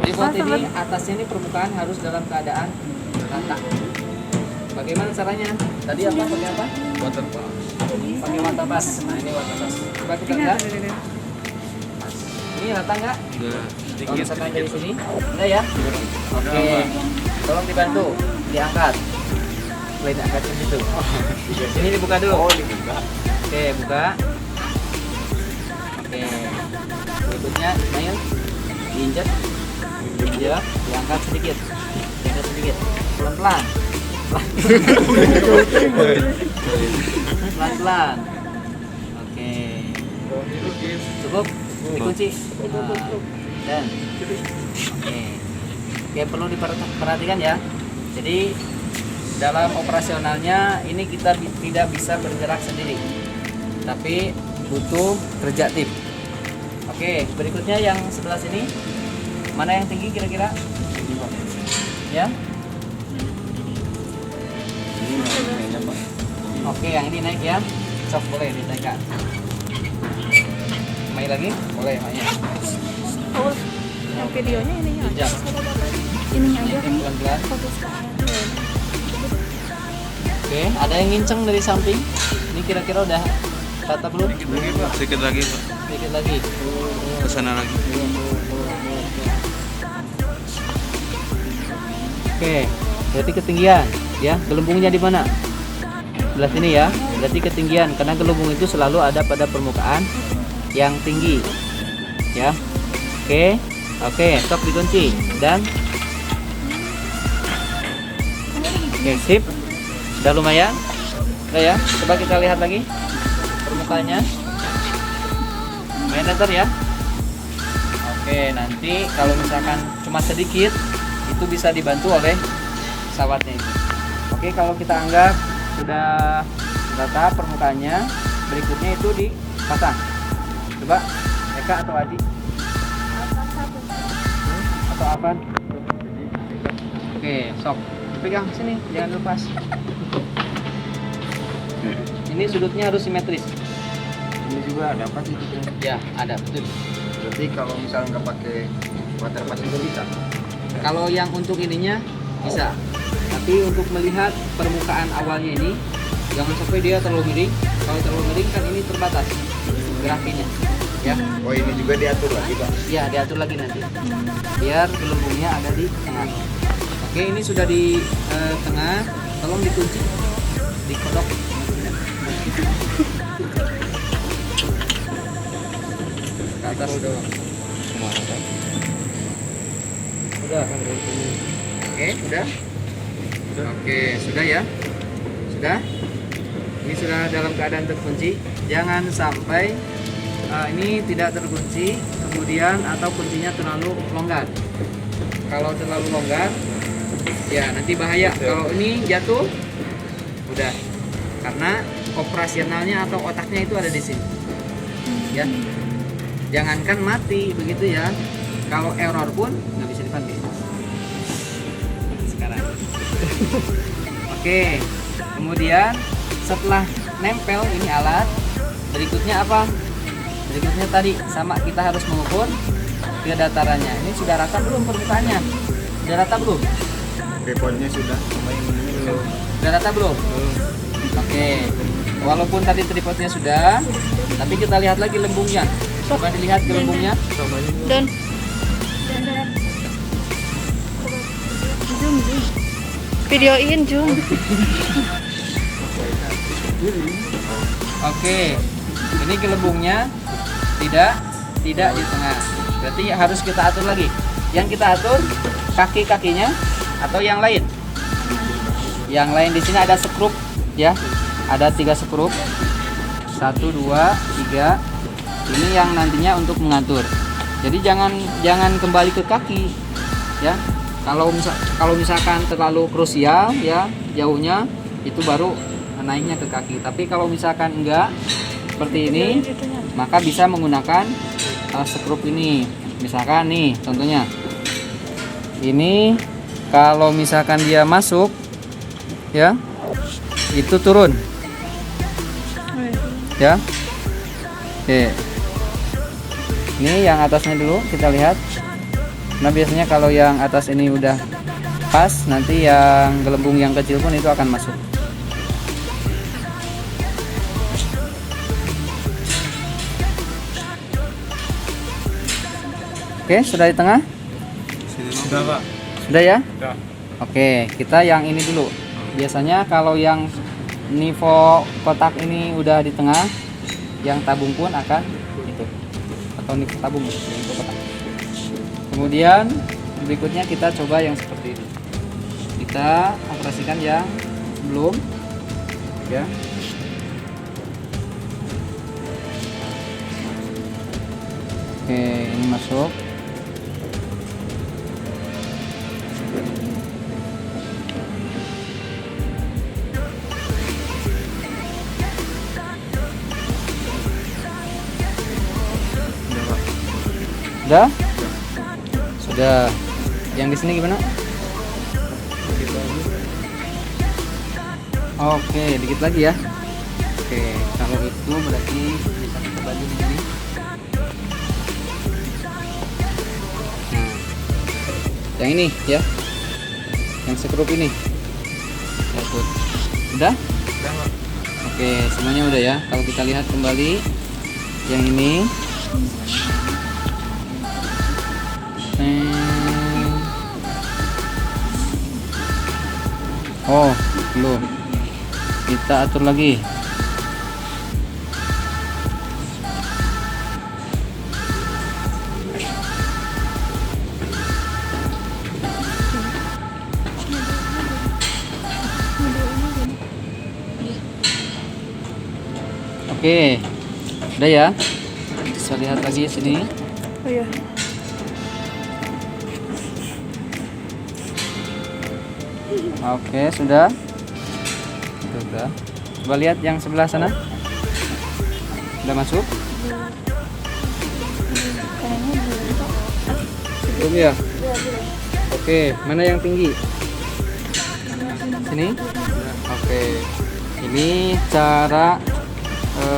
Tripod ini atasnya ini permukaan harus dalam keadaan rata. Bagaimana caranya? Tadi apa? Pakai apa? Water pass. Pakai water pass. Nah ini water pass. Coba kita lihat. Ini rata nggak? Enggak. Kalau misalkan dari sini, enggak ya? Oke. Tolong dibantu, diangkat. Selain angkat ke situ. Sini dibuka dulu. Oh, dibuka. Oke, buka. Oke. Berikutnya, Nail diinjak. Diinjak, diangkat sedikit. Diangkat sedikit. Pelan-pelan. Pelan-pelan. Oke. Cukup? Dikunci. Dan oke, perlu diperhatikan ya. Jadi dalam operasionalnya ini kita tidak bisa bergerak sendiri, tapi butuh kerja tim. Oke, berikutnya yang sebelah sini, mana yang tinggi kira-kira? Ya? Oke, yang ini naik ya. Sok boleh dinaikkan. Main lagi? Boleh, main. Oh, yang videonya ininya aja. Jam. Ininya aja kan. Pelan-pelan. Fokus ke Oke, ada yang nginceng dari samping. Ini kira-kira udah rata belum? Sedikit lagi, Pak. Sedikit lagi. Ke sana lagi. Oke, berarti ketinggian ya. Gelembungnya di mana? Sebelah sini ya. Berarti ketinggian karena gelembung itu selalu ada pada permukaan yang tinggi. Ya. Oke. Oke, stop dikunci dan oke, sip. Sudah lumayan. Udah ya. Coba kita lihat lagi permukaannya. Main datar ya. Oke, nanti kalau misalkan cuma sedikit itu bisa dibantu oleh pesawatnya itu. Oke, kalau kita anggap sudah rata permukaannya, berikutnya itu dipasang. Coba Eka atau Adi atau apa? Oke, sok pegang sini, jangan lepas. Ini sudutnya harus simetris. Ini juga ada apa sih? Ya, ada betul. Berarti kalau misalnya nggak pakai water pass itu bisa. Kalau yang untuk ininya bisa, tapi untuk melihat permukaan awalnya ini jangan sampai dia terlalu miring. Kalau terlalu miring kan ini terbatas grafinya, ya. Oh ini juga diatur lagi Pak. Ya, diatur lagi nanti. Biar gelembungnya ada di tengah. Oke, ini sudah di tengah. Tolong dikunci, dikodok. Ke atas dong. Udah. Oke, udah. Oke, sudah ya. Sudah. Ini sudah dalam keadaan terkunci. Jangan sampai ini tidak terkunci, kemudian atau kuncinya terlalu longgar. Kalau terlalu longgar, ya nanti bahaya. Kalau ini jatuh, udah. Karena operasionalnya atau otaknya itu ada di sini. Ya. Jangankan mati begitu ya. Kalau error pun nggak bisa dipakai. Sekarang. Oke. Kemudian setelah nempel ini alat, berikutnya apa? Berikutnya tadi sama kita harus mengukur ke datarannya. Ini sudah rata belum permukaannya? Sudah rata belum? Tripodnya sudah belum. Sudah rata belum? Oke. Walaupun tadi tripodnya sudah, tapi kita lihat lagi lembungnya. Coba dilihat gelembungnya. Dan zoom. Videoin zoom. Oke. Ini gelembungnya tidak di tengah. Berarti harus kita atur lagi. Yang kita atur kaki-kakinya atau yang lain. Yang lain di sini ada skrup ya. Ada 3 skrup. 1 2 3. Ini yang nantinya untuk mengatur. Jadi jangan kembali ke kaki ya. Kalau misalkan terlalu krusial ya jauhnya itu baru naiknya ke kaki. Tapi kalau misalkan enggak seperti ini, maka bisa menggunakan skrup ini. Misalkan nih contohnya. Ini kalau misalkan dia masuk ya, itu turun. Ya. Oke. Ini yang atasnya dulu kita lihat. Nah biasanya kalau yang atas ini udah pas, nanti yang gelembung yang kecil pun itu akan masuk. Oke, sudah di tengah? Sini sudah Pak. Sudah ya? Sudah. Oke, kita yang ini dulu. Biasanya kalau yang nivo kotak ini udah di tengah, yang tabung pun akan itu. Atau nivo tabung, nivo kotak. Kemudian berikutnya kita coba yang seperti ini. Kita operasikan yang belum, ya. Oke, ini masuk. Sudah? Sudah. Yang di sini gimana? Oke, dikit lagi ya. Oke, kalau itu berarti bisa kita bagi di sini. Nah, yang ini ya, yang sekrup ini. Satu. Udah? Oke, semuanya udah ya. Kalau kita lihat kembali, yang ini. Oh, belum. Kita atur lagi. Oke. Udah ya. Bisa lihat lagi sini. Oh iya. Oke, sudah. Sudah. Coba lihat yang sebelah sana. Sudah masuk? Belum ya? Oke, mana yang tinggi? Sini? Oke. Ini cara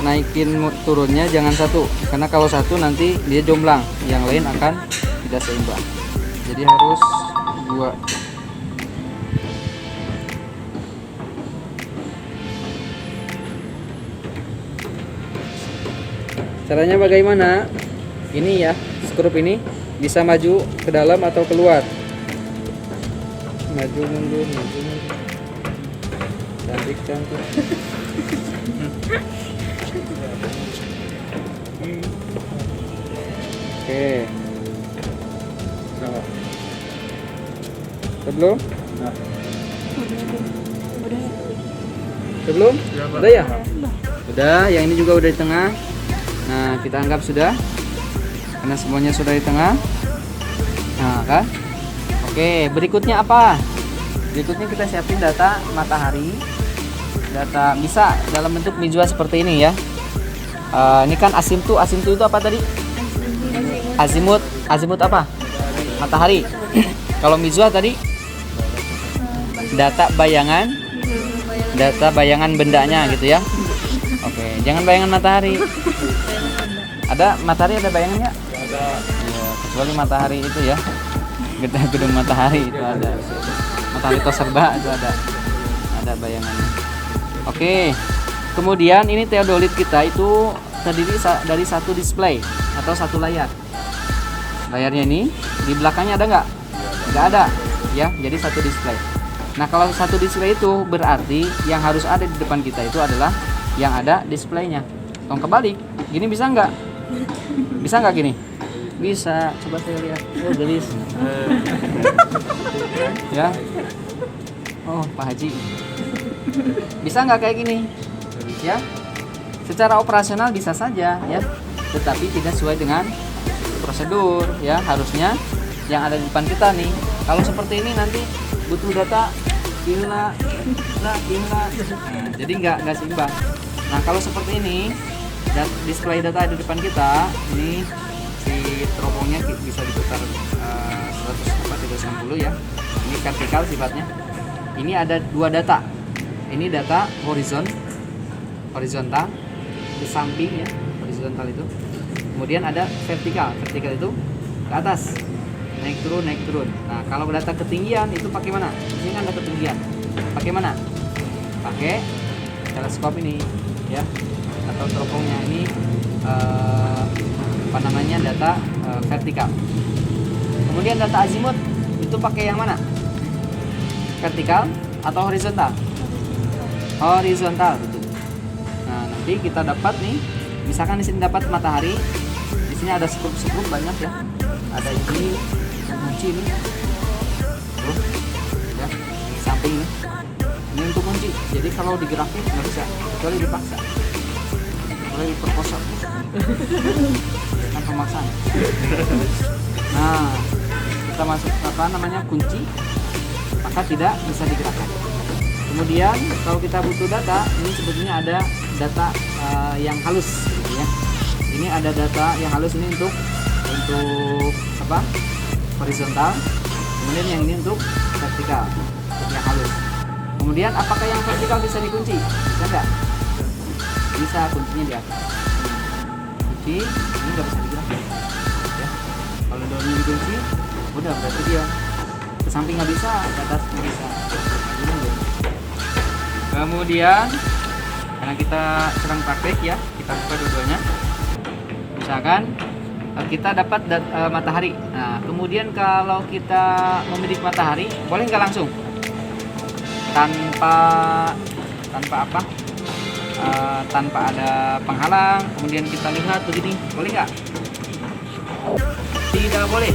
naikin turunnya jangan satu. Karena kalau satu nanti dia jomplang, yang lain akan tidak seimbang. Jadi harus dua. Caranya bagaimana? Ini ya, skrup ini bisa maju ke dalam atau keluar. Maju mundur, maju mundur. Cantik cantik. Oke. Sebelum? Sebelum? Udah ya? Udah, yang ini juga udah di tengah. Nah, kita anggap sudah, karena semuanya sudah di tengah. Nah, kan? Oke, berikutnya apa? Berikutnya kita siapin data matahari. Data bisa dalam bentuk mizwa seperti ini ya. Ini kan asimtu itu apa tadi? Azimut apa? Matahari. Kalau mizwa tadi data bayangan bendanya gitu ya. Oke, jangan bayangan matahari. Ada matahari, ada bayangannya? Ada. Ya, kecuali matahari itu ya. Gedung matahari itu ada. Matahari Toserba itu ada bayangannya. Oke. Kemudian ini teodolit kita itu terdiri dari satu display atau satu layar. Layarnya ini di belakangnya ada nggak? Nggak ada. Ya, jadi satu display. Nah, kalau satu display itu berarti yang harus ada di depan kita itu adalah yang ada displaynya. Tong kebalik, gini bisa nggak? Bisa nggak gini? Bisa. Coba saya lihat. Oh, gelis. Ya. Oh, Pak Haji. Bisa nggak kayak gini? Ya. Secara operasional bisa saja, ya. Tetapi tidak sesuai dengan prosedur, ya. Harusnya yang ada di depan kita nih. Kalau seperti ini nanti butuh data gila. Nah, jadi nggak seimbang. Nah, kalau seperti ini, display data di depan kita, ini si teropongnya bisa diputar 360 ya. Ini vertikal sifatnya. Ini ada dua data. Ini data horizontal di samping ya, horizontal itu. Kemudian ada vertikal itu ke atas. naik turun. Nah, kalau data ketinggian itu pakai mana? Di sini kan ada ketinggian. Pakai mana? Pakai teleskop ini, ya, atau teropongnya ini apa namanya, data vertikal. Kemudian data azimut itu pakai yang mana? Vertikal atau horizontal? Horizontal, betul. Nah, nanti kita dapat nih, misalkan di sini dapat matahari, di sini ada skrup banyak ya. Ada ini, kunci ini, tuh, ya, di samping ini. Ini untuk kunci. Jadi kalau digerakin nggak bisa, kecuali dipaksa, boleh diperkosa, kan pemaksaan. Nah, kita masuk apa namanya, kunci, maka tidak bisa digerakkan. Kemudian kalau kita butuh data, ini sebetulnya ada data yang halus, gitu ya. Ini ada data yang halus ini untuk apa? Horizontal. Kemudian yang ini untuk vertikal, untuk yang halus. Kemudian apakah yang vertikal bisa dikunci? Bisa nggak? Bisa, kuncinya di atas. Kunci ini nggak bisa digerakkan. Ya. Kalau daunnya dikunci, udah berarti dia ke samping nggak bisa, ke atas nggak bisa. Kemudian karena kita sedang praktek ya, kita buka dua-duanya. Misalkan kita dapat matahari. Nah, kemudian kalau kita memiliki matahari, boleh nggak langsung tanpa apa? Tanpa ada penghalang. Kemudian kita lihat begini, boleh nggak? Tidak boleh.